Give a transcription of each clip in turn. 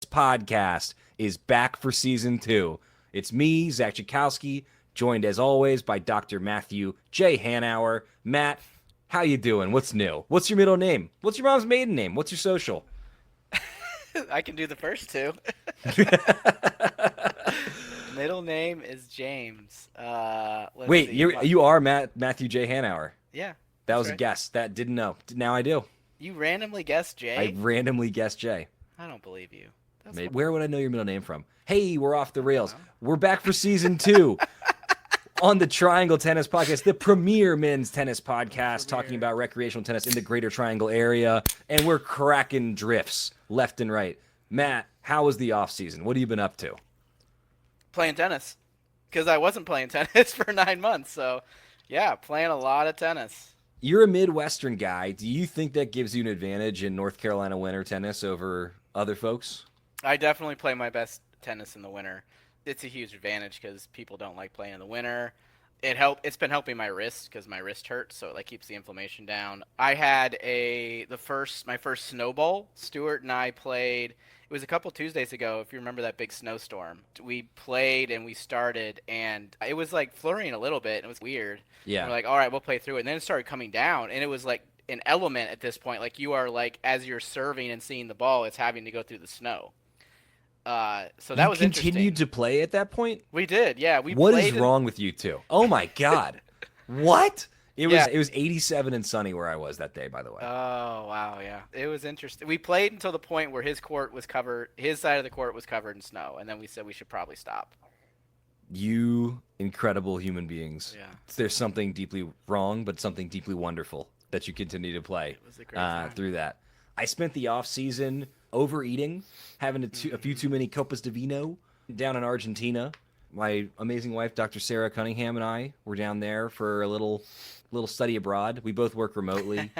podcast is back for season 2. It's me, Zach Chakowski, joined as always by Dr. Matthew J. Hanauer. Matt, how you doing? What's new? What's your middle name? What's your mom's maiden name? What's your social? I can do the first two. Middle name is James. Let's Wait, see. you are Matthew J. Hanauer. Yeah, That that's was a right. guess. That didn't know. Now I do. You randomly guessed I Jay? randomly guessed J. I don't believe you. That's Maybe. Where would I know your middle name from? Hey, we're off the I don't rails. know. We're back for season 2 on the Triangle Tennis Podcast, the premier men's tennis podcast, talking Premier. about recreational tennis in the Greater Triangle area, and we're cracking drifts left and right. Matt, how was the off season? What have you been up to? Playing tennis. Because I wasn't playing tennis for 9 months. So, yeah, playing a lot of tennis. You're a Midwestern guy. Do you think that gives you an advantage in North Carolina winter tennis over other folks? I definitely play my best tennis in the winter. It's a huge advantage because people don't like playing in the winter. It's been helping my wrist because my wrist hurts, so it like keeps the inflammation down. I had my first snowball. Stuart and I played. It was a couple Tuesdays ago, if you remember that big snowstorm. We played and we started, and it was like flurrying a little bit. And it was weird. And Yeah. we're like, all right, we'll play through it. And then it started coming down, and it was like an element at this point. Like you are like as you're serving and seeing the ball, it's having to go through the snow. So that You was continued interesting. to play at that point? We did, yeah. We What is played in wrong with you two? Oh my God. What? It was yeah. it was 87 and sunny where I was that day, by the way. Oh wow, yeah. It was interesting. We played until the point where his side of the court was covered in snow, and then we said we should probably stop. You incredible human beings. Yeah. There's something deeply wrong, but something deeply wonderful that you continue to play It was a great time. through that. I spent the off season overeating, having a few too many copas de vino down in Argentina. My amazing wife, Dr. Sarah Cunningham, and I were down there for a little study abroad. We both work remotely,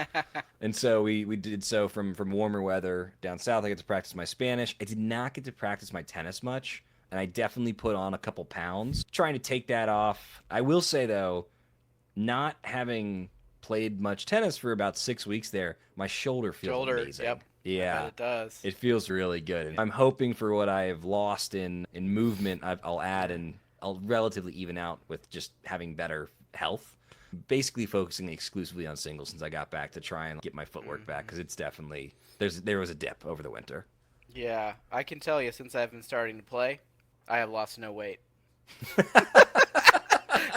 and so we did so from warmer weather down south. I get to practice my Spanish. I did not get to practice my tennis much, and I definitely put on a couple pounds trying to take that off. I will say though, not having played much tennis for about 6 weeks there, my shoulder feels Shoulder, amazing. yep. I Yeah, bet it does. it feels really good. And I'm hoping for what I have lost in movement, I'll add and I'll relatively even out with just having better health. Basically focusing exclusively on singles since I got back to try and get my footwork back because it's definitely there was a dip over the winter. Yeah, I can tell you since I've been starting to play, I have lost no weight.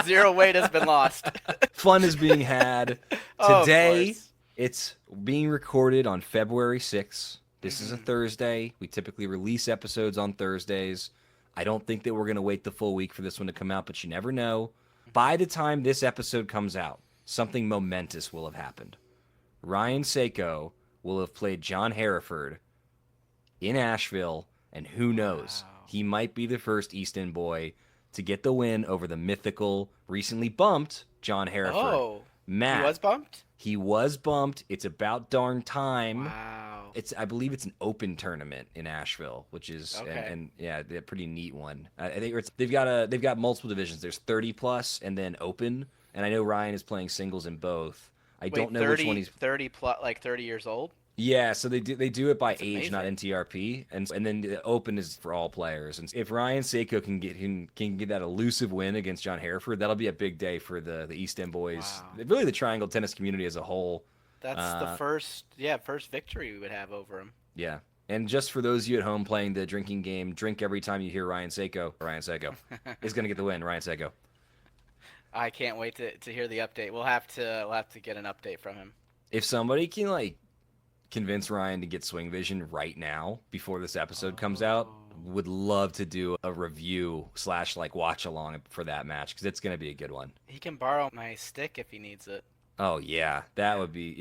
Zero weight has been lost. Fun is being had. Oh, of Today, course. it's being recorded on February 6th. This is a Mhm. Thursday. We typically release episodes on Thursdays. I don't think that we're going to wait the full week for this one to come out, but you never know. By the time this episode comes out, something momentous will have happened. Ryan Seiko will have played John Hereford in Asheville, and who knows, Wow. he might be the first East End boy to get the win over the mythical, recently bumped John Hereford. Oh, Matt, he was bumped? he was bumped. It's about darn time. Wow. I believe it's an open tournament in Asheville, which is Okay. and yeah, a pretty neat one. I think they've got multiple divisions. There's 30 plus and then open, and I know Ryan is playing singles in both. I Wait, don't know 30, which one he's. 30 plus, like 30 years old? Yeah, so they do it by That's age, not amazing. NTRP, and then the open is for all players. And if Ryan Seiko can get that elusive win against John Hereford, that'll be a big day for the East End boys, Wow. really the Triangle tennis community as a whole. That's the Uh, first victory we would have over him. Yeah. And just for those of you at home playing the drinking game, drink every time you hear Ryan Seiko. Ryan Seiko is going to get the win. Ryan Seiko. I can't wait to hear the update. We'll have to get an update from him. If somebody can like convince Ryan to get Swing Vision right now before this episode comes out, would love to do a review / like watch along for that match because it's going to be a good one. He can borrow my stick if he needs it. Oh yeah, that would be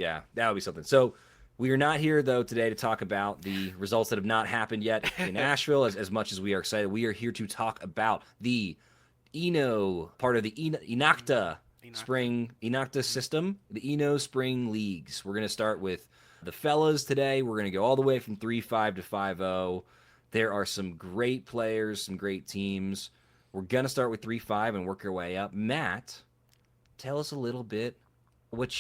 something. So we are not here though today to talk about the results that have not happened yet in Asheville. As much as we are excited, we are here to talk about the Eno part of the Enacta Spring Enacta system, the Eno Spring Leagues. We're gonna start with the fellas today. We're gonna go all the way from 3-5 to 5-0. There are some great players, some great teams. We're gonna start with 3-5 and work our way up. Matt, tell us a little bit what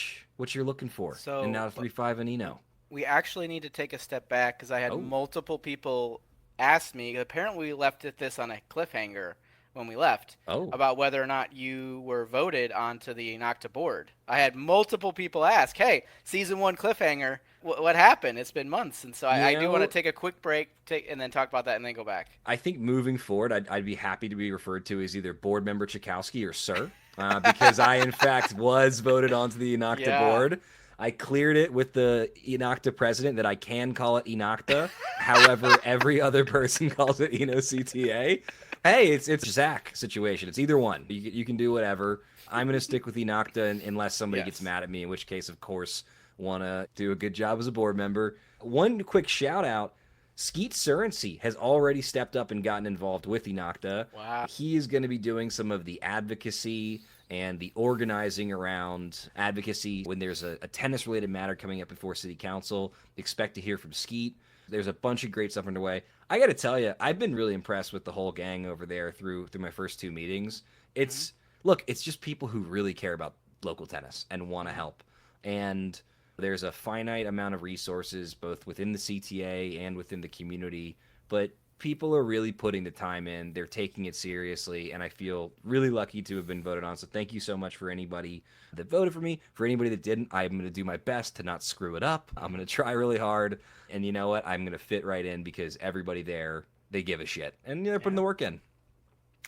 you're looking for. So, and now 3-5 and Eno. we actually need to take a step back because I had Oh. multiple people asked me. Apparently, we left this on a cliffhanger when we left Oh, about whether or not you were voted onto the Inocta board. I had multiple people ask, "Hey, season 1 cliffhanger, what happened? It's been months." And so I do want to take a quick break, and then talk about that, and then go back. I think moving forward, I'd be happy to be referred to as either board member Chakowski or sir, because I, in fact, was voted onto the Inocta board. I cleared it with the Inocta president that I can call it Inocta. However, every other person calls it EnoCTA. Hey, it's Zach situation. It's either one. You can do whatever. I'm going to stick with Inocta unless somebody gets mad at me, in which case, of course, want to do a good job as a board member. One quick shout out. Skeet Surrency has already stepped up and gotten involved with Inocta. Wow. He is going to be doing some of the advocacy and the organizing around advocacy when there's a tennis-related matter coming up before City Council. Expect to hear from Skeet. There's a bunch of great stuff underway. I got to tell you, I've been really impressed with the whole gang over there through my first 2 meetings. It's look, it's just people who really care about local tennis and want to help. And there's a finite amount of resources both within the CTA and within the community, but people are really putting the time in. They're taking it seriously, and I feel really lucky to have been voted on. So thank you so much for anybody that voted for me. For anybody that didn't, I'm going to do my best to not screw it up. I'm going to try really hard, and you know what? I'm going to fit right in because everybody there, they give a shit, and they're putting the work in.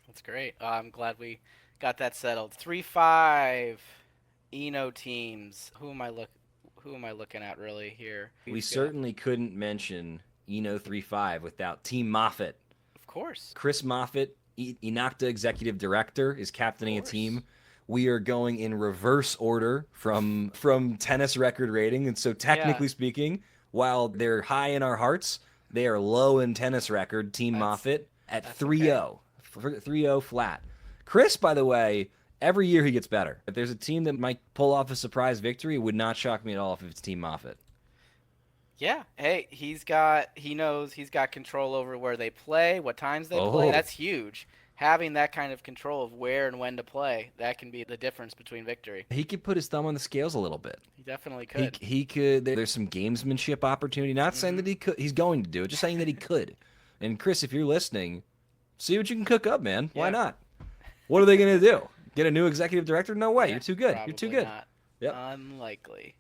That's great. I'm glad we got that settled. 3-5 Eno teams. Who am I looking at really here? We certainly couldn't mention Eno 3-5 without Team Moffitt. Of course. Chris Moffitt, Inocta Executive Director, is captaining a team. We are going in reverse order from tennis record rating, and so technically speaking, while they're high in our hearts, they are low in tennis record. Team Moffitt at 3-0, 3-0 flat. Chris, by the way, every year he gets better. If there's a team that might pull off a surprise victory, it would not shock me at all if it's Team Moffitt. Yeah. Hey, he knows he's got control over where they play, what times they play. That's huge. Having that kind of control of where and when to play, that can be the difference between victory. He could put his thumb on the scales a little bit. He definitely could. He could. There's some gamesmanship opportunity. Not saying that he could. He's going to do it. Just saying that he could. And Chris, if you're listening, see what you can cook up, man. Why not? What are they going to do? Get a new executive director? No way. You're too good. You're too good. Not. Yep. Unlikely.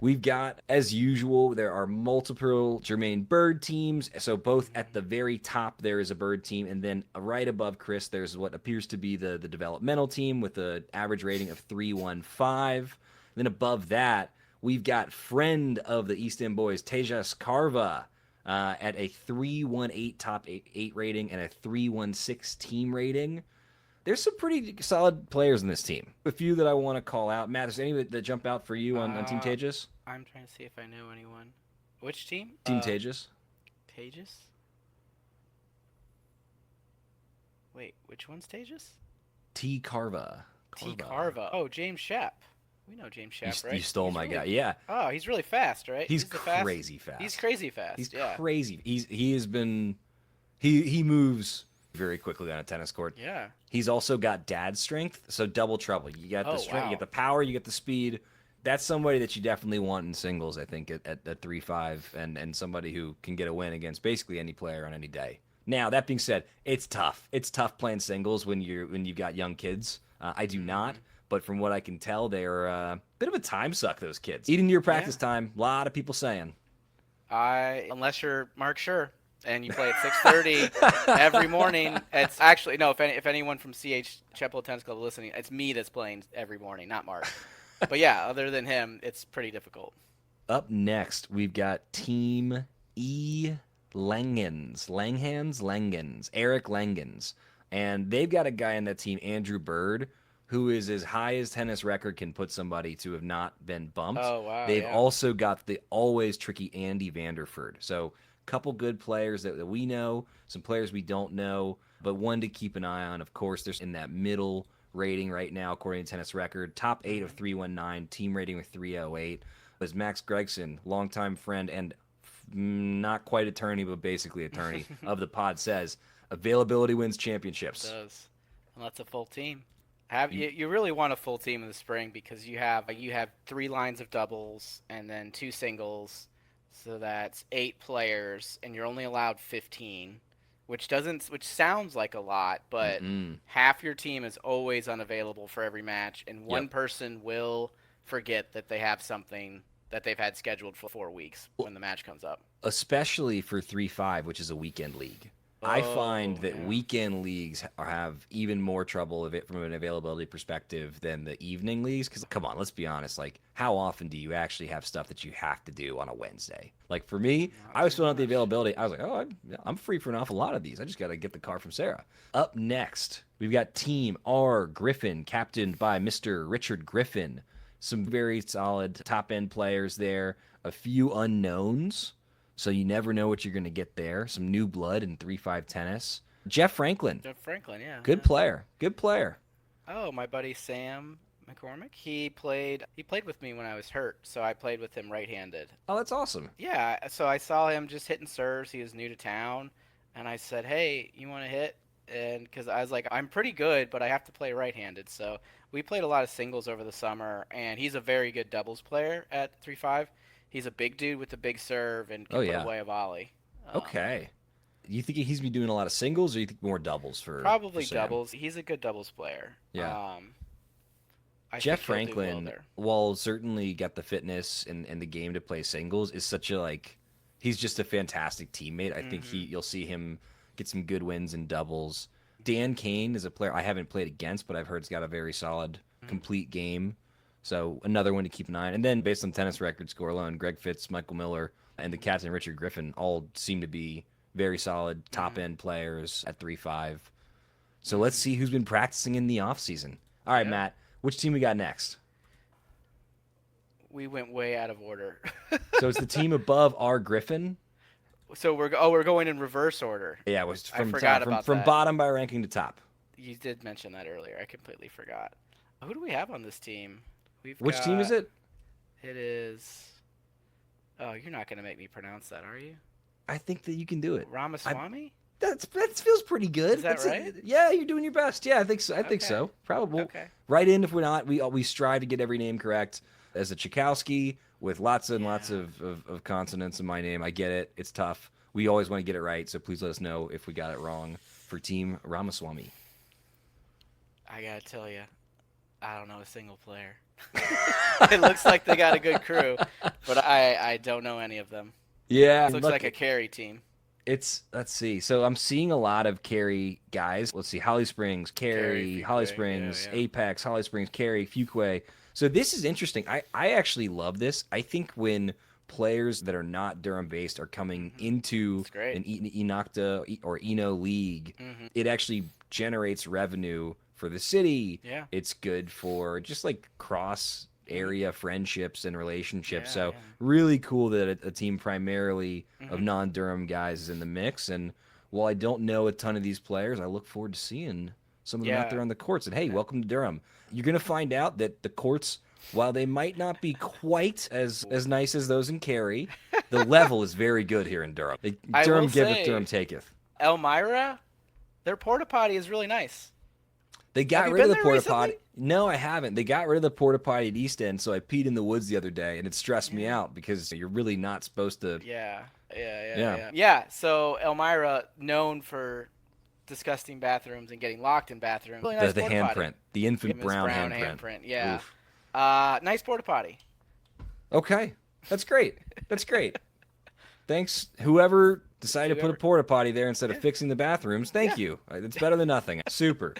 We've got, as usual, there are multiple Jermaine Bird teams. So both at the very top, there is a Bird team. And then right above Chris, there's what appears to be the developmental team with an average rating of 315. Then above that, we've got friend of the East End Boys, Tejas Karva, at a 318 top 8 rating and a 316 team rating. There's some pretty solid players in this team. A few that I want to call out. Matt, is there any that jump out for you on Team Tejas? I'm trying to see if I know anyone. Which team? Team Tejas. Tejas? Wait, which one's Tejas? T. Carva. T. Carva. Oh, James Shap. We know James Shap, right? You stole my guy. Yeah. Oh, he's really fast, right? He's crazy fast. He's crazy fast. He's crazy. He has been. He moves very quickly on a tennis court. Yeah. He's also got dad strength, so double trouble. You got the strength, you get the power, you get the speed. That's somebody that you definitely want in singles, I think, at 3-5, and somebody who can get a win against basically any player on any day. Now, that being said, it's tough. It's tough playing singles when you've got young kids. I do not, but from what I can tell, they're a bit of a time suck, those kids. Eating your practice time, a lot of people saying. Unless you're Mark Schur. And you play at 6:30 every morning. It's actually no. If anyone from CH Chapel Tennis Club listening, it's me that's playing every morning, not Mark. But yeah, other than him, it's pretty difficult. Up next, we've got Team E Langens, Eric Langens, and they've got a guy in that team, Andrew Bird, who is as high as tennis record can put somebody to have not been bumped. Oh wow! They've also got the always tricky Andy Vanderford. So. Couple good players that we know, some players we don't know, but one to keep an eye on. Of course, there's in that middle rating right now, according to Tennis Record, top 8 of 319, team rating with 308. There's Max Gregson, longtime friend and not quite attorney, but basically attorney of the pod, says availability wins championships. It does, and that's a full team. You really want a full team in the spring because you have 3 lines of doubles and then 2 singles. So that's 8 players, and you're only allowed 15, which sounds like a lot, but Mm-mm. half your team is always unavailable for every match, and Yep. one person will forget that they have something that they've had scheduled for 4 weeks when the match comes up. Especially for 3-5, which is a weekend league. I find Oh, that yeah. weekend leagues have even more trouble of it from an availability perspective than the evening leagues. Because come on, let's be honest. Like, how often do you actually have stuff that you have to do on a Wednesday? Like for me, Not I was too filling out the much. availability. I was like, oh, I'm free for an awful lot of these. I just got to get the car from Sarah. Up next, we've got Team R Griffin, captained by Mr. Richard Griffin. Some very solid top end players there. A few unknowns. So you never know what you're going to get there. Some new blood in 3-5 tennis. Jeff Franklin, Jeff Franklin, yeah, good yeah. player. Good player. Oh, my buddy Sam McCormick. He played with me when I was hurt, so I played with him right-handed. Oh, that's awesome. Yeah, so I saw him just hitting serves. He was new to town, and I said, "Hey, you want to hit?" And because I was like, "I'm pretty good, but I have to play right-handed." So we played a lot of singles over the summer, and he's a very good doubles player at 3-5. He's a big dude with a big serve and Oh, can put yeah. away a volley. Okay. You think he's been doing a lot of singles, or you think more doubles for Probably Sam? doubles. He's a good doubles player. Yeah. I Jeff think he'll do well Franklin, there. while certainly got the fitness and the game to play singles, is such a like he's just a fantastic teammate. I think Hmm. you'll see him get some good wins in doubles. Dan Kane is a player I haven't played against, but I've heard he's got a very solid, complete game. So another one to keep an eye on. And then based on tennis record score alone, Greg Fitz, Michael Miller, and the captain Richard Griffin all seem to be very solid top Hmm. end players at 3-5. So let's Hmm. see who's been practicing in the off season. All right, Yep. Matt, which team we got next? We went way out of order. So it's the team above R Griffin. So we're going in reverse order. Yeah, it was I from forgot top, from about from that. bottom by ranking to top. You did mention that earlier. I completely forgot. Who do we have on this team? We've Which team is got it? it is. Oh, you're not gonna make me pronounce that, are you? I think that you can do it. I Ramaswamy? that feels pretty good. Is that That's right? yeah, you're doing your best. Yeah, I think so. I think Okay. so. Probably. Okay. Right in if we're not. We strive to get every name correct. As a Tchaikovsky with lots and lots Yeah. of consonants in my name, I get it. It's tough. We always want to get it right, so please let us know if we got it wrong for Team Ramaswamy. I gotta tell you, I don't know a single player. It looks like they got a good crew, but I don't know any of them. Yeah, This looks look, like a carry team. it's let's see. So I'm seeing a lot of Cary guys. Let's see, Holly Springs, Cary, Cary, Holly Fuquay, Springs, yeah, yeah. Apex, Holly Springs, Cary, Fuquay. So this is interesting. I actually love this. I think when players that are not Durham based are coming Hmm. into It's great. an Enocta or Eno league, Hmm. it actually generates revenue for the city. Yeah. It's good for just like cross area friendships and relationships. Yeah, So yeah. really cool that a team primarily of Hmm. non-Durham guys is in the mix. And while I don't know a ton of these players, I look forward to seeing some of them out Yeah. there on the courts. And hey, Yeah. welcome to Durham. You're gonna find out that the courts, while they might not be quite as nice as those in Cary, the level is very good here in Durham. I Durham will giveth, say, Durham taketh. Elmira, their porta potty is really nice. They Have got you rid of been the there porta recently? potty. No, I haven't. They got rid of the porta potty at East End, so I peed in the woods the other day, and it stressed me Yeah. out because you're really not supposed to. Yeah, yeah, Yeah. yeah. Yeah, so Elmira, known for disgusting bathrooms and getting locked in bathrooms. Really nice The porta potty. handprint, the infant Famous brown brown handprint. handprint, yeah. Oof. Nice porta potty. Okay, that's great. That's great. Thanks, whoever decided to put a Whoever- porta potty there instead of Yeah. fixing the bathrooms. Thank Yeah. you. It's better than nothing. Super.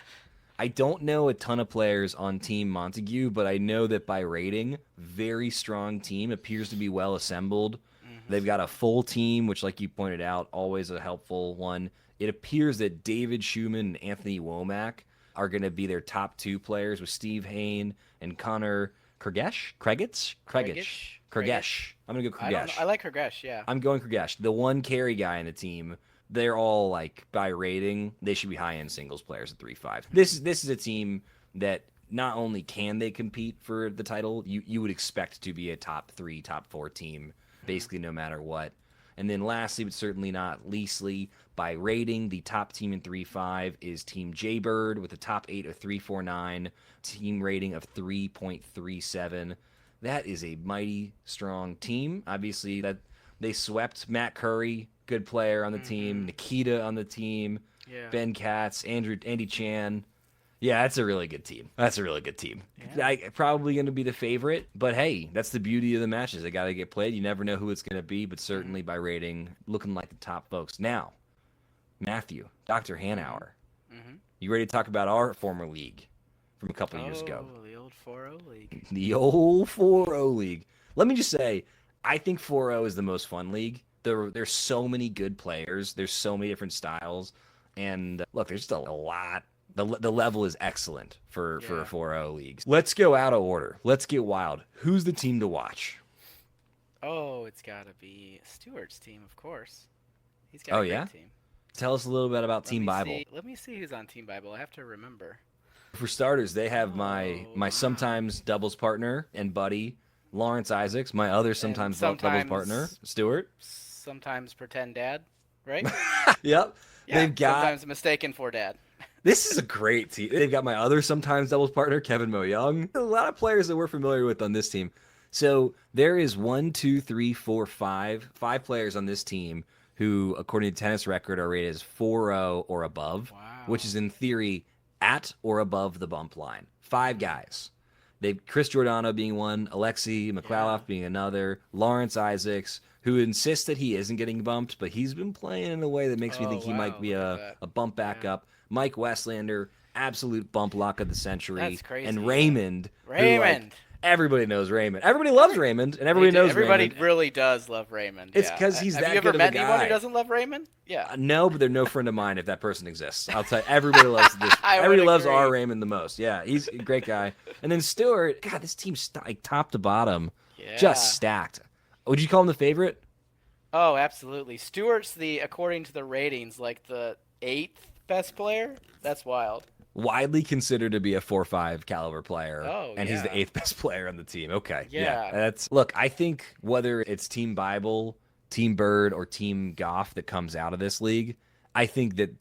I don't know a ton of players on Team Montague, but I know that by rating, very strong team, appears to be well assembled. Mhm. They've got a full team, which, like you pointed out, always a helpful one. It appears that David Schumann and Anthony Womack are going to be their top two players, with Steve Hain and Connor Krgesh. Krgish? Krgesh. I'm going to go I don't know. Krgesh. I like Hergesh, yeah. I'm going Krgesh. The one carry guy in the team, they're all like by rating, they should be high end singles players at 3-5. This is a team that not only can they compete for the title, you would expect to be a top 3, top 4 team, basically no matter what. And then lastly, but certainly not leastly, by rating, the top team in 3-5 is Team Jaybird with a top 8 of 349, team rating of 3.37. That is a mighty strong team. Obviously, that They swept Matt Curry, good player on the team. Nikita on the team. Yeah. Ben Katz, Andy Chan. Yeah, that's a really good team. Yeah. Probably going to be the favorite, but hey, that's the beauty of the matches. They got to get played. You never know who it's going to be, but certainly by rating, looking like the top folks. Now, Matthew, Dr. Hanauer, you ready to talk about our former league from a couple years ago? Oh, the old 4-0 league. The old 4-0 league. Let me just say, I think 4-0 is the most fun league. There's so many good players. There's so many different styles. And look, there's just a lot. The level is excellent for a 4-0 league. Let's go out of order. Let's get wild. Who's the team to watch? Oh, it's got to be Stewart's team, of course. He's got a great team. Tell us a little bit about Team Bible. Let me see who's on Team Bible. I have to remember. For starters, they have my sometimes doubles partner and buddy, Lawrence Isaacs, my other sometimes doubles partner, Stewart. Sometimes pretend dad, right? Yep. Yeah, They've got sometimes mistaken for dad. This is a great team. They've got my other sometimes doubles partner, Kevin Mo Young. A lot of players that we're familiar with on this team. So there is 5 players on this team who, according to Tennis Record, are rated as 4-0 or above, which is in theory at or above the bump line. 5 guys. They've Chris Giordano being one, Alexei McLaughlin being another, Lawrence Isaacs, who insists that he isn't getting bumped, but he's been playing in a way that makes me think he might be a bump back up. Mike Westlander, absolute bump lock of the century. That's crazy. And Raymond. Raymond. Everybody knows Raymond. Everybody loves Raymond, and everybody knows Everybody Raymond. really does love Raymond. It's because he's that good of a guy. Have you ever met anyone who doesn't love Raymond? Yeah. No, but they're no friend of mine if that person exists. I'll tell you, everybody loves this. Everybody loves our Raymond the most. Yeah, he's a great guy. And then Stewart, God, this team's like top to bottom, just stacked. Would you call him the favorite? Oh, absolutely. Stewart's according to the ratings, like the 8th best player. That's wild. Widely considered to be a 4-5 caliber player, and he's the 8th best player on the team. Okay, look. I think whether it's Team Bible, Team Bird, or Team Goff that comes out of this league, I think that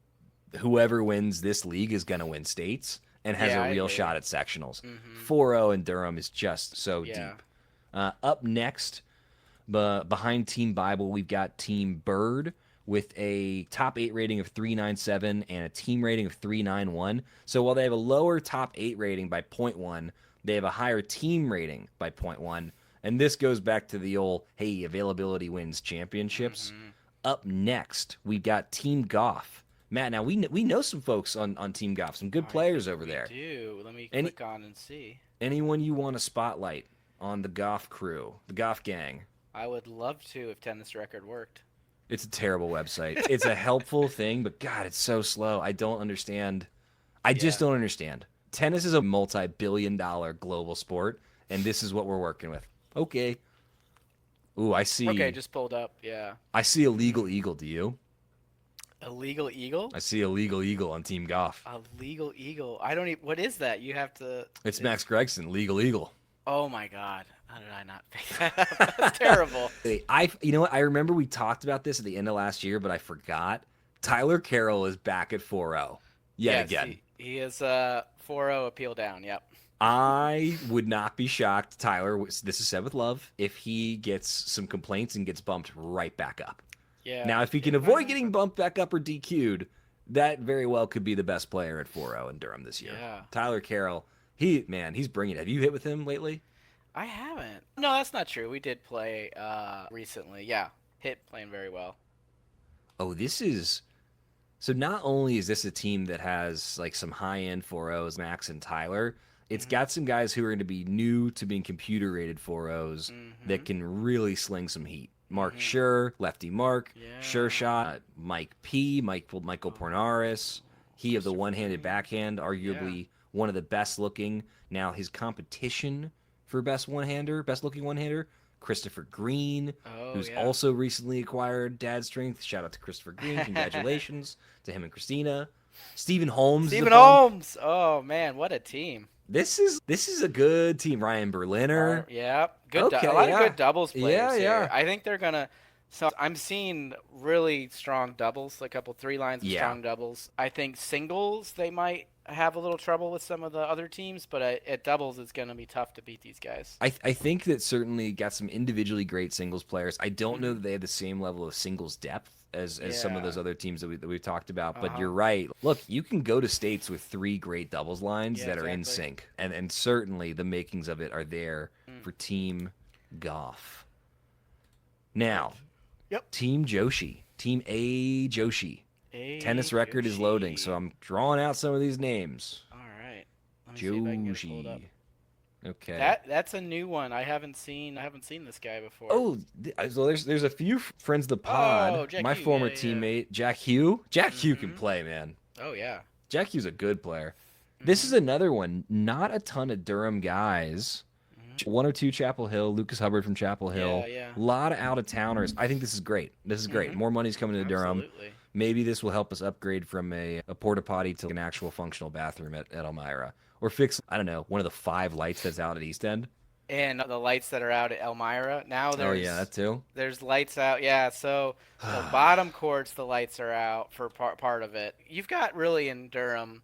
whoever wins this league is going to win states and has a real shot at sectionals. 4-0 in Durham is just so deep. Up next, behind Team Bible, we've got Team Bird with a top 8 rating of 397 and a team rating of 391. So while they have a lower top 8 rating by 0.1, they have a higher team rating by 0.1. And this goes back to the old, hey, availability wins championships. Up next, we've got Team Goff. Matt, now we know some folks on Team Goff, some good players over there. Let me click on and see. Anyone you want to spotlight on the Goff crew, the Goff gang? I would love to if Tennis Record worked. It's a terrible website. It's a helpful thing, but God, it's so slow. I don't understand. I just don't understand. Tennis is a multi-billion-dollar global sport, and this is what we're working with. Okay. Ooh, I see. Okay, just pulled up. Yeah. I see a legal eagle. Do you? A legal eagle? I see a legal eagle on Team Goff. A legal eagle. I don't even. What is that? You have to. It's Max Gregson, legal eagle. Oh my God. How did I not pick that up? That's terrible. You know what? I remember we talked about this at the end of last year, but I forgot. Tyler Carroll is back at 4-0 yet again. He is 4-0 appeal down. Yep. I would not be shocked, Tyler, this is said with love, if he gets some complaints and gets bumped right back up. Yeah. Now, if he can avoid getting bumped back up or DQ'd, that very well could be the best player at 4-0 in Durham this year. Yeah. Tyler Carroll, he's bringing it. Have you hit with him lately? I haven't. No, that's not true. We did play recently. Yeah, playing very well. Oh, so not only is this a team that has like some high-end 4-0s, Max and Tyler, it's got some guys who are going to be new to being computer-rated 4-0s that can really sling some heat. Mark Schur, Lefty Mark, Sure Shot, Mike P, Michael Pornaris. He of the one-handed backhand, arguably one of the best looking. Now his competition for best looking one-hander, Christopher Green, who's also recently acquired Dad Strength. Shout out to Christopher Green. Congratulations to him and Christina. Stephen Holmes. Oh man, what a team. This is a good team. Ryan Berliner. Good. A lot of good doubles players here. Yeah. I think they're gonna. So I'm seeing really strong doubles, a couple 3 lines of strong doubles. I think singles they might have a little trouble with some of the other teams, but at doubles, it's going to be tough to beat these guys. I think that certainly got some individually great singles players. I don't know Mhm. that they have the same level of singles depth as some of Yeah. those other teams that we've talked about. But Uh-huh. you're right. Look, you can go to states with 3 great doubles lines Yeah, that are in exactly. sync, and certainly the makings of it are there Mm. for Team Goff. Now, Yep. Team Joshi, Team A Joshi. Hey, Tennis record is loading, so Yoshi. I'm drawing out some of these names. All right. Let me see if I can get it pulled up. Joshi. Okay. That's a new one. I haven't seen this guy before. Oh, so there's a few friends of the pod. Oh, Jack My Hugh, former yeah, yeah. teammate Jack Hugh. Jack Hugh can Mhm. play, man. Oh yeah. Jack Hugh's a good player. This is another one. Not a ton of Durham guys. Mhm. 1 or 2 Chapel Hill. Lucas Hubbard from Chapel Hill. Yeah. A lot of out of towners. I think this is great. This is great. Mhm. More money's coming to Durham. Absolutely. Maybe this will help us upgrade from a porta potty to an actual functional bathroom at Elmira, or fix, I don't know, one of the 5 lights that's out at East End. And the lights that are out at Elmira now. Oh yeah, that too. There's lights out. Yeah. So the bottom courts, the lights are out for part of it. You've got really in Durham,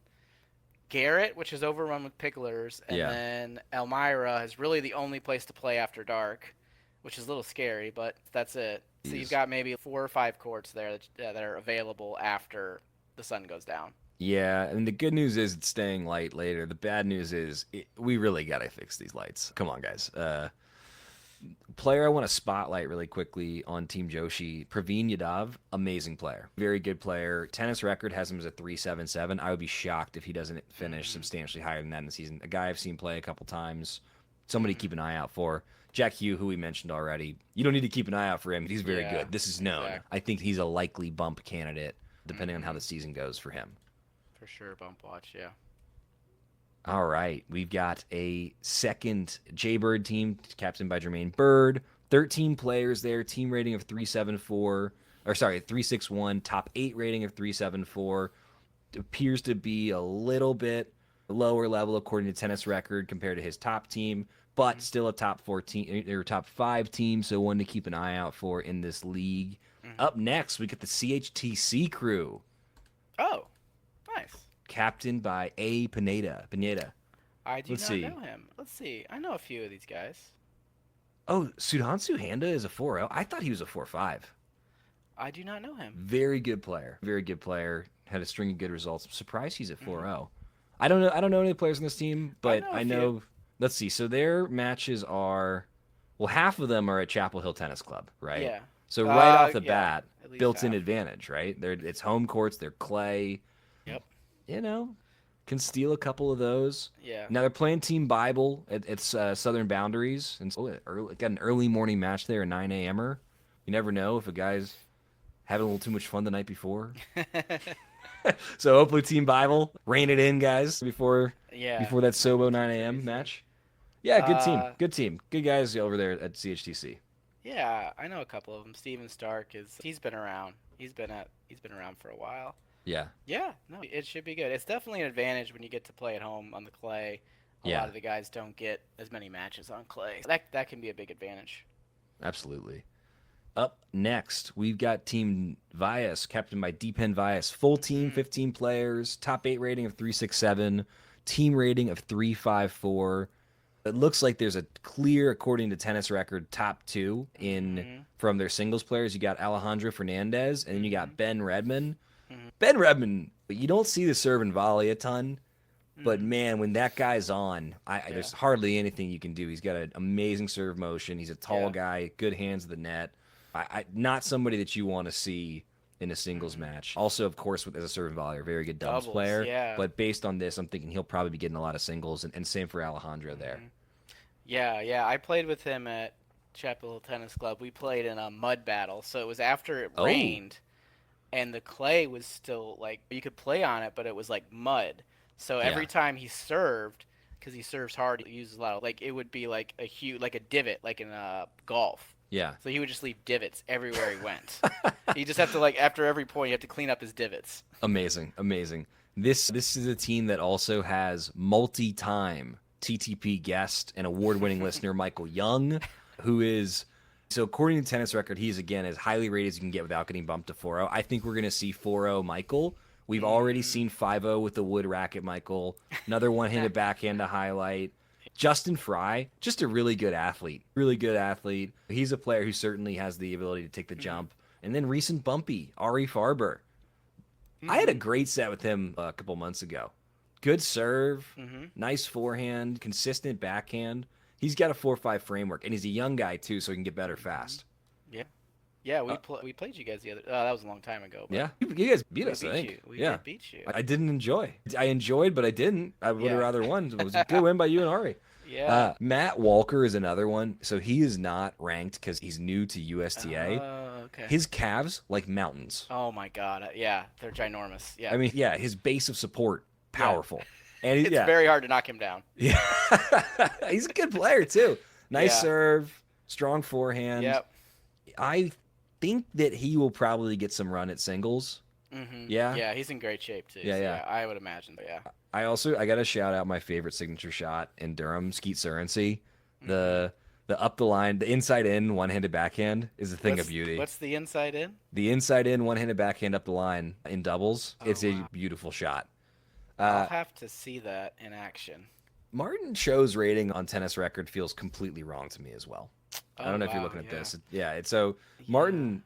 Garrett, which is overrun with picklers, and Yeah. then Elmira is really the only place to play after dark, which is a little scary, but that's it. So Jeez. you've got maybe 4 or 5 courts there that are available after the sun goes down. Yeah, and the good news is it's staying light later. The bad news is we really got to fix these lights. Come on, guys. Player I want to spotlight really quickly on Team Joshi, Praveen Yadav, amazing player. Very good player. Tennis record has him as a 3.77. I would be shocked if he doesn't finish substantially higher than that in the season. A guy I've seen play a couple times. Somebody to keep an eye out for. Jack Hugh, who we mentioned already. You don't need to keep an eye out for him. He's very Yeah, good. This is known. exactly. I think he's a likely bump candidate, depending on how the season goes for him. For sure, bump watch, yeah. All right, we've got a second Jaybird team, captained by Jermaine Bird. 13 players there, team rating of 361, top 8 rating of 374. Appears to be a little bit lower level according to tennis record compared to his top team, but still a top 14 or top 5 team, so one to keep an eye out for in this league. Up next, we get the CHTC crew, Oh, nice. captained by A. Pineda. I do Let's not see. know him. Let's see. I know a few of these guys. Oh, Sudhansu Handa is a 4.0. I thought he was a 4.5. I do not know him. Very good player. Very good player. Had a string of good results. I'm surprised he's at 4.0. I don't know any players on this team, but know a I know. Let's see. So their matches are, well, half of them are at Chapel Hill Tennis Club, right? Yeah. So right off the yeah, bat, at least built-in half. advantage, right? It's home courts. They're clay. Yep. You know, can steal a couple of those. Yeah. Now they're playing Team Bible at Southern Boundaries, and so got an early morning match there, a 9 a.m.er. You never know if a guy's having a little too much fun the night before. So hopefully Team Bible rein it in, guys, before Yeah. that Sobo 9 a.m. Crazy. match. Yeah, good team, good guys over there at CHTC. Yeah, I know a couple of them. Steven Stark he's been around. He's been around for a while. Yeah, Yeah, no, it should be good. It's definitely an advantage when you get to play at home on the clay. A Yeah. lot of the guys don't get as many matches on clay. That can be a big advantage. absolutely. Up next, we've got Team Vias, captained by Deepen Vias. Full team, 15 players, top 8 rating of 367, team rating of 354. It looks like there's a clear, according to tennis record, top 2 in from their singles players. You got Alejandro Fernandez, and then you got Ben Redmond. Ben Redmond, you don't see the serve and volley a ton, but man, when that guy's on, there's hardly anything you can do. He's got an amazing serve motion. He's a tall Yeah. guy, good hands of the net. Not somebody that you want to see in a singles match. Also, of course, as a serve and volley, a very good doubles player. yeah. But based on this, I'm thinking he'll probably be getting a lot of singles, and same for Alejandro there. Yeah. I played with him at Chapel Hill Tennis Club. We played in a mud battle, so it was after it Oh. rained, and the clay was still like you could play on it, but it was like mud. So every Yeah. time he served, because he serves hard, he uses a lot of it would be like a huge like a divot, like in golf. Yeah. So he would just leave divots everywhere he went. You just have to after every point, you have to clean up his divots. Amazing. This is a team that also has multi-time TTP guest and award-winning listener Michael Young, who is, so according to tennis record, he's again as highly rated as you can get without getting bumped to 4-0. I think we're going to see 4-0 Michael, We've already seen 5-0 with the wood racket, Michael. Another one-handed backhand to highlight. Justin Fry, just a really good athlete. Really good athlete. He's a player who certainly has the ability to take the jump. And then recent bumpy, Ari Farber. I had a great set with him a couple months ago. Good serve, nice forehand, consistent backhand. He's got a 4-5 framework, and he's a young guy too, so he can get better fast. Yeah, we played you guys the other. That was a long time ago. But Yeah, you guys beat us. I think. We yeah, did beat you. I didn't enjoy. I enjoyed, but I didn't. I would have Yeah. rather won. It was a good win by you and Ari. Yeah. Matt Walker is another one. So he is not ranked because he's new to USTA. Okay. His calves like mountains. Oh my God. Yeah, they're ginormous. Yeah. I mean, yeah, his base of support powerful, and it's very hard to knock him down. Yeah, he's a good player too. Nice Yeah. serve, strong forehand. Yep. I think that he will probably get some run at singles. Yeah? Yeah, he's in great shape too. Yeah, so yeah. I would imagine. But yeah. I got to shout out my favorite signature shot in Durham, Skeet Surrency. The up the line, the inside in one-handed backhand is a thing of beauty. What's the inside in? The inside in one-handed backhand up the line in doubles. Oh, It's a wow. beautiful shot. I'll have to see that in action. Martin Cho's rating on Tennis Record feels completely wrong to me as well. I don't know if you're looking at this. Yeah, it's so Martin,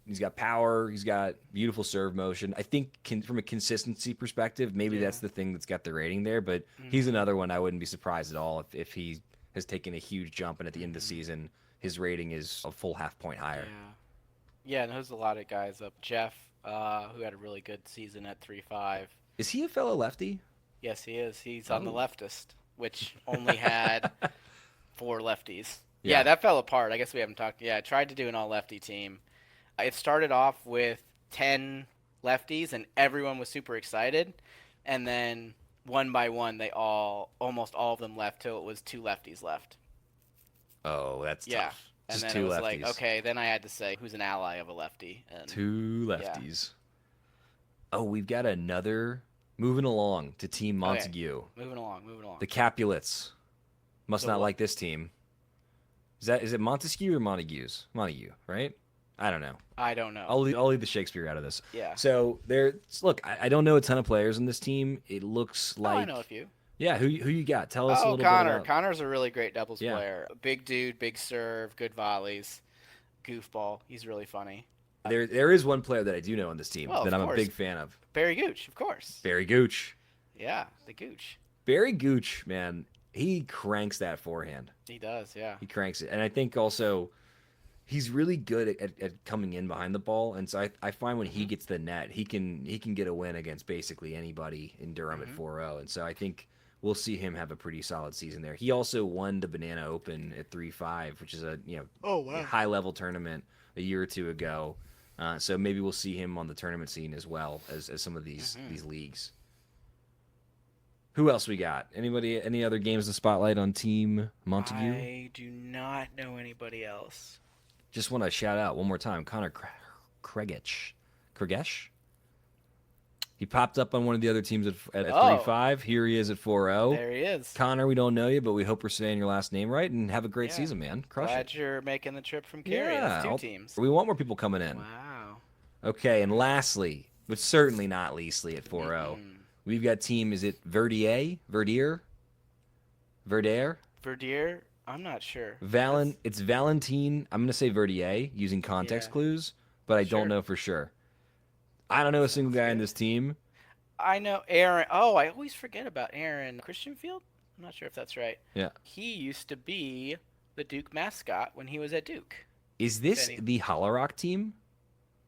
he's got power, he's got beautiful serve motion. I think from a consistency perspective, maybe that's the thing that's got the rating there, but he's another one I wouldn't be surprised at all if he has taken a huge jump and at the end of the season his rating is a full half point higher. Yeah, and there's a lot of guys up. Jeff, who had a really good season at 3-5. Is he a fellow lefty? Yes, he is. He's on the leftist, which only had 4 lefties. Yeah, that fell apart. I guess we haven't talked. Yeah, I tried to do an all-lefty team. It started off with 10 lefties, and everyone was super excited. And then one by one, almost all of them left till it was 2 lefties left. Oh, that's tough. And Just then 2 it was lefties. like, okay, then I had to say who's an ally of a lefty. And 2 lefties. Oh, we've got another moving along to Team Montague. Moving along. The Capulets must The not what? like this team. Is it Montesquieu or Montague's? Montague, right? I don't know. I don't know. I'll leave the Shakespeare out of this. Yeah. So look, I don't know a ton of players on this team. It looks like I know a few. Yeah, who you got? Tell us a little Connor. bit about. Connor's a really great doubles Yeah. player. Big dude, big serve, good volleys, goofball. He's really funny. There is one player that I do know on this team Well, that of I'm a course. big fan of. Barry Gooch, of course. Barry Gooch. Yeah, the Gooch. Barry Gooch, man, he cranks that forehand. He does, yeah. He cranks it. And I think also he's really good at coming in behind the ball. And so I find when he gets the net, he can get a win against basically anybody in Durham at 4-0. And so I think we'll see him have a pretty solid season there. He also won the Banana Open at 3-5, which is a high level tournament a year or two ago. So maybe we'll see him on the tournament scene as well as some of these leagues. Who else we got? Any other games to spotlight on Team Montague? I do not know anybody else. Just want to shout out one more time, Connor Kregesh. He popped up on one of the other teams at 3-5. Here he is at 4-0. There he is. Connor, we don't know you, but we hope we're saying your last name right and have a great season, man. Crush Glad it. you're making the trip from Cary. That's 2 teams. We want more people coming in. Wow. Okay, and lastly, but certainly not leastly at 4-0, we've got team, is it Verdier? Verdier? I'm not sure. It's Valentine. I'm going to say Verdier using context clues, but I don't know for sure. I don't know a single guy in this team. I know Aaron. Oh, I always forget about Aaron Christianfield. I'm not sure if that's right. Yeah. He used to be the Duke mascot when he was at Duke. Is this the Hollow Rock team?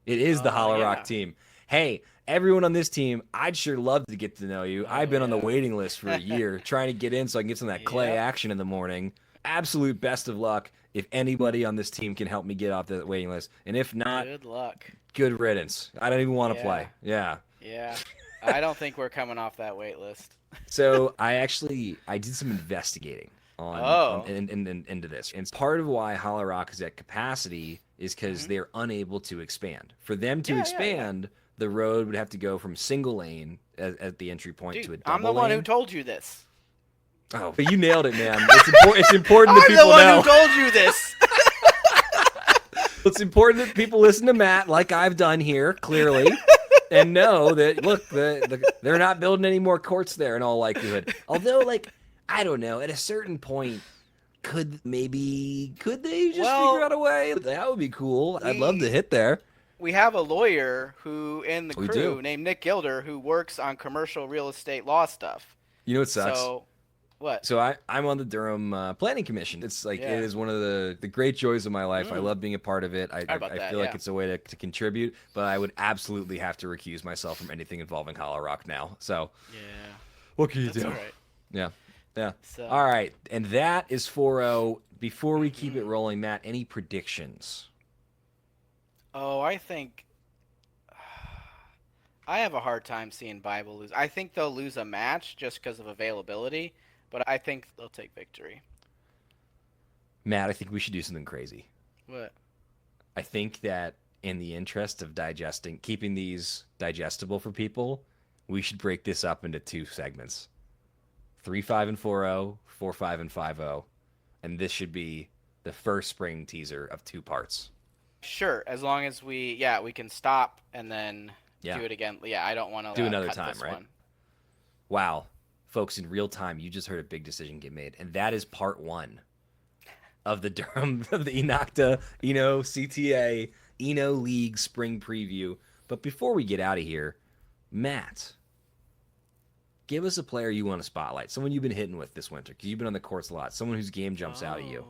It is the Hollow yeah. Rock team. Hey, everyone on this team, I'd sure love to get to know you. I've been on the waiting list for a year trying to get in so I can get some of that clay action in the morning. Absolute best of luck if anybody on this team can help me get off the waiting list. And if not, Good luck. good riddance. I don't even want to Yeah. play. Yeah. Yeah. I don't think we're coming off that wait list. So I did some investigating into this. And part of why Hollow Rock is at capacity is because they're unable to expand. For them to expand, the road would have to go from single lane at the entry point Dude, to a double I'm the one who lane. told you this. Oh, but you nailed it, man. It's important that I'm the people one know. who told you this. It's important that people listen to Matt, like I've done here, clearly. and know that look, they're not building any more courts there in all likelihood. Although, like, I don't know, at a certain point, could they just figure out a way? That would be cool. I'd love to hit there. We have a lawyer who in the We crew do. named Nick Gilder who works on commercial real estate law stuff. You know what sucks? So, what? So I'm on the Durham Planning Commission. It's like Yeah. it is one of the great joys of my life. I love being a part of it. I about that, feel like yeah. it's a way to contribute, but I would absolutely have to recuse myself from anything involving Hollow Rock now. So Yeah. what can you That's do? all right. Yeah. Yeah. So- All right. And that is 4-0. Before we keep it rolling, Matt, any predictions? Oh, I think I have a hard time seeing Bible lose. I think they'll lose a match just because of availability, but I think they'll take victory. Matt, I think we should do something crazy. What? I think that in the interest of keeping these digestible for people, we should break this up into 2 segments. 3-5 and 4-0, 4-5 and 5-0, and this should be the first spring teaser of 2 parts. Sure, as long as we can stop and then Yeah. do it again. Yeah, I don't want to Do another cut time, this right? one. Wow. Folks, in real time, you just heard a big decision get made, and that is part 1 of the Durham, of the Enocta, CTA, League spring preview. But before we get out of here, Matt, give us a player you want to spotlight, someone you've been hitting with this winter, because you've been on the courts a lot, someone whose game jumps out at you.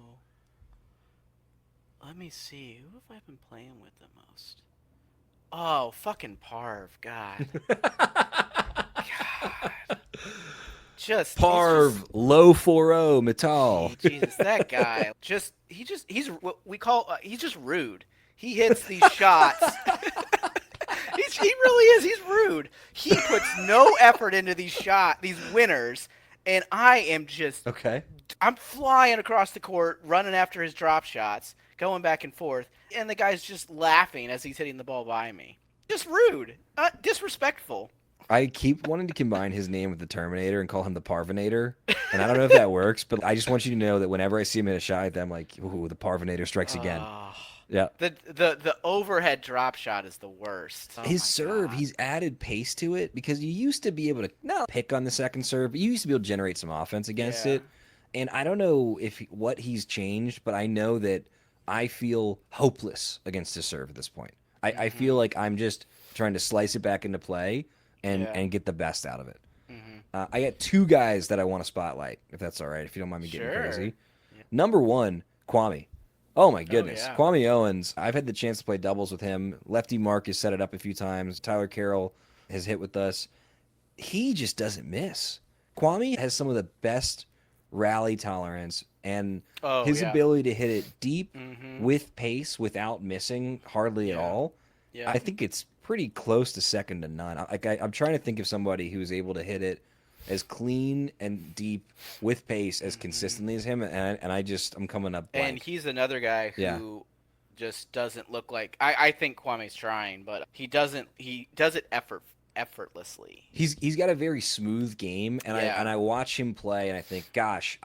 Let me see. Who have I been playing with the most? Oh, fucking Parv. God. God. Just Parv, low 4-0, Metal. Jesus, that guy. He's what we call he's just rude. He hits these shots. He really is. He's rude. He puts no effort into these winners, and I am just Okay. I'm flying across the court, running after his drop shots, going back and forth, and the guy's just laughing as he's hitting the ball by me. Just rude, disrespectful. I keep wanting to combine his name with the Terminator and call him the Parvinator, and I don't know if that works, but I just want you to know that whenever I see him in a shot, I'm like, ooh, the Parvinator strikes again. Yeah. The overhead drop shot is the worst. Oh His my serve, God. he's added pace to it because you used to be able to not pick on the second serve, but you used to be able to generate some offense against Yeah. it. And I don't know what he's changed, but I know that I feel hopeless against his serve at this point. I feel like I'm just trying to slice it back into play and get the best out of it. I got 2 guys that I want to spotlight, if that's all right, if you don't mind me getting Sure. crazy. Number 1, Kwame. Oh my goodness. yeah. Kwame Owens, I've had the chance to play doubles with him. Lefty Mark has set it up a few times. Tyler Carroll has hit with us. He just doesn't miss. Kwame has some of the best rally tolerance and his ability to hit it deep with pace without missing hardly at all. Yeah. I think it's pretty close to second to none. I'm trying to think of somebody who's able to hit it as clean and deep with pace as consistently as him, and I'm coming up blank. And he's another guy who just doesn't look like I think Kwame's trying, but he does it effortlessly. He's got a very smooth game, and I watch him play, and I think, gosh,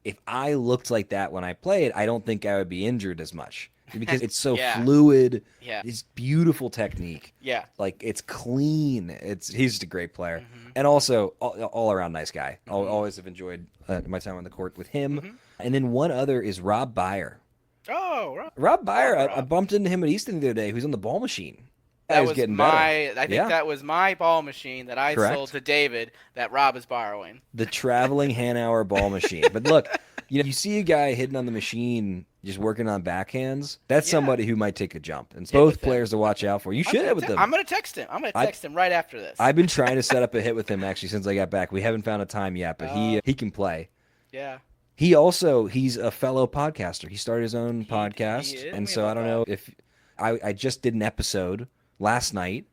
if I looked like that when I played, I don't think I would be injured as much because it's so fluid. Yeah. It's beautiful technique. Yeah. Like it's clean. He's just a great player, and also all around nice guy. I'll always have enjoyed my time on the court with him. And then one other is Rob Byer. Oh, Rob Byer. Rob. I bumped into him at Easton the other day. Who's on the ball machine. that was was getting I better. think Yeah. that was my ball machine that I Correct. sold to David that Rob is borrowing. The traveling Hanauer ball machine. But look, you see a guy hitting on the machine, just working on backhands. That's somebody who might take a jump. And both with him. players to watch out for. You should hit with them. I'm gonna text him. I'm gonna text him right after this. I've been trying to set up a hit with him actually since I got back. We haven't found a time yet, but he can play. Yeah. He's a fellow podcaster. He started his own podcast, he is? and so I don't know if I just did an episode last night,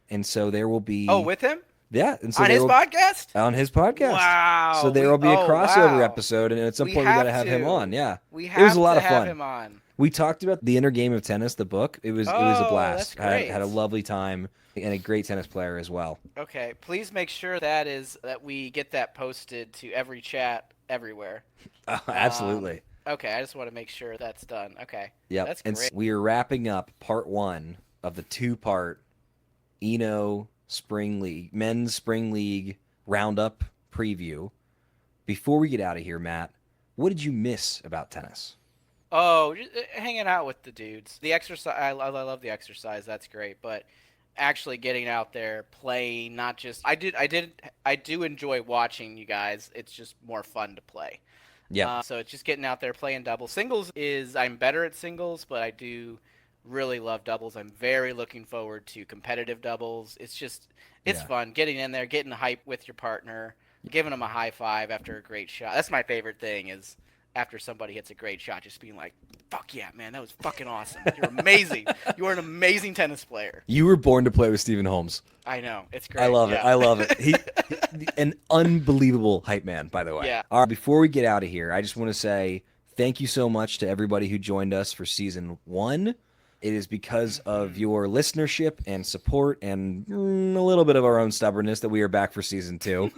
and so there will be with him and so on there his will- podcast. on his podcast. Wow. So there will be a crossover wow. episode, and at some We point we got to have have him to. on. Yeah, We it have was a lot to of have fun. him on. We talked about the inner game of tennis, the book. It was a blast. that's great. Had a lovely time, and a great tennis player as well. Okay, please make sure that we get that posted to every chat everywhere. Absolutely. Okay, I just want to make sure that's done. Okay. Yep. That's And great. we are wrapping up part 1 of the 2-part Eno spring league, men's spring league roundup preview. Before we get out of here, Matt, what did you miss about tennis? Oh, just hanging out with the dudes. The exercise, I love the exercise. That's great, but actually getting out there, playing, not just I do enjoy watching you guys. It's just more fun to play. Yeah. So it's just getting out there playing doubles. Singles is I'm better at singles, but I do really love doubles. I'm very looking forward to competitive doubles. It's Yeah. fun getting in there, getting hype with your partner, giving them a high five after a great shot. That's my favorite thing is after somebody hits a great shot, just being like, "Fuck yeah, man, that was fucking awesome. You're amazing. You are an amazing tennis player." You were born to play with Stephen Holmes. I know, it's great. I love it. Yeah. I love it. An unbelievable hype man, by the way. Yeah. All right, before we get out of here, I just want to say thank you so much to everybody who joined us for season 1. It is because of your listenership and support and a little bit of our own stubbornness that we are back for season 2.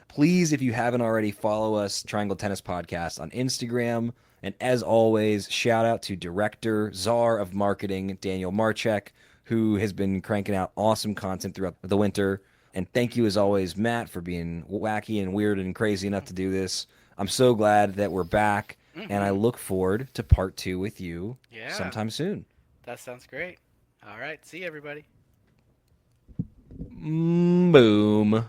Please, if you haven't already, follow us, Triangle Tennis Podcast, on Instagram. And as always, shout out to director, czar of marketing, Daniel Marchek, who has been cranking out awesome content throughout the winter. And thank you, as always, Matt, for being wacky and weird and crazy enough to do this. I'm so glad that we're back, and I look forward to part 2 with you sometime soon. That sounds great. All right, see you, everybody. Boom.